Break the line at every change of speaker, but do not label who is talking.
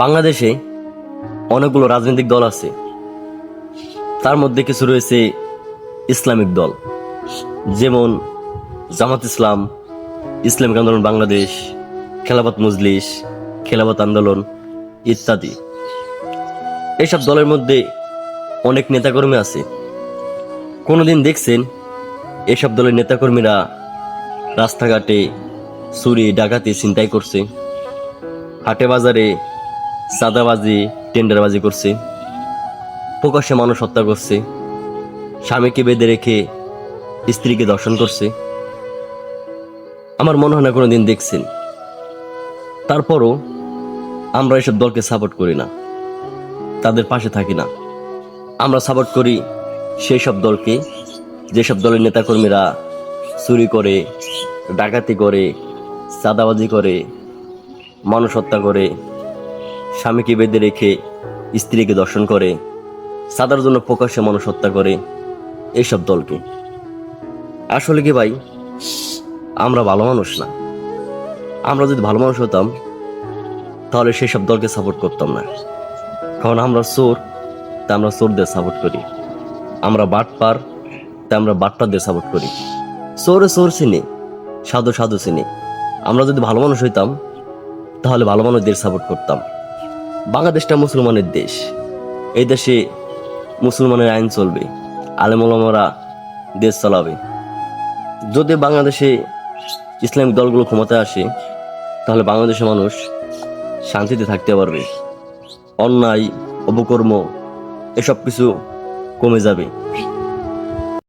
বাংলাদেশে অনেকগুলো রাজনৈতিক দল আছে। তার মধ্যে কিছু রয়েছে ইসলামিক দল, যেমন জামাত ইসলাম, ইসলামিক আন্দোলন বাংলাদেশ, খেলাফত মজলিস, খেলাফত আন্দোলন ইত্যাদি। এইসব দলের মধ্যে অনেক নেতাকর্মী আছে। কোনোদিন দেখছেন এসব দলের নেতাকর্মীরা রাস্তাঘাটে চুরি ডাকাতি ছিনতাই করছে, হাটে বাজারে চাঁদাবাজি টেন্ডারবাজি করছে, প্রকাশ্যে মানুষ হত্যা করছে, স্বামীকে বেঁধে রেখে স্ত্রীকে ধর্ষণ করছে? আমার মনে হয় না কোনোদিন দেখছেন। তারপরও আমরা এসব দলকে সাপোর্ট করি না, তাদের পাশে থাকি না। আমরা সাপোর্ট করি সেই সব দলকে যেসব দলের নেতাকর্মীরা চুরি করে, ডাকাতি করে, চাঁদাবাজি করে, মানুষ হত্যা করে, স্বামীকে বেঁধে রেখে স্ত্রীকে ধর্ষণ করে, সাদার জন্য প্রকাশ্যে মানুষ হত্যা করে, এইসব দলকে। আসলে কি ভাই, আমরা ভালো মানুষ না। আমরা যদি ভালো মানুষ হতাম তাহলে সেই সব দলকে সাপোর্ট করতাম না। কারণ আমরা চোর, তা আমরা চোরদের সাপোর্ট করি। আমরা বাটপার, তা আমরা বাটপারদের সাপোর্ট করি। চোরে চোর চিনি, সাধু সাধু চিনি। আমরা যদি ভালো মানুষ হইতাম তাহলে ভালো মানুষদের সাপোর্ট করতাম। বাংলাদেশটা মুসলমানের দেশ। এই দেশে মুসলমানের আইন চলবে, আলেম ওলামারা দেশ চালাবে। যদি বাংলাদেশে ইসলামিক দলগুলো ক্ষমতায় আসে তাহলে বাংলাদেশের মানুষ শান্তিতে থাকতে পারবে, অন্যায় অপকর্ম এসব কিছু কমে যাবে।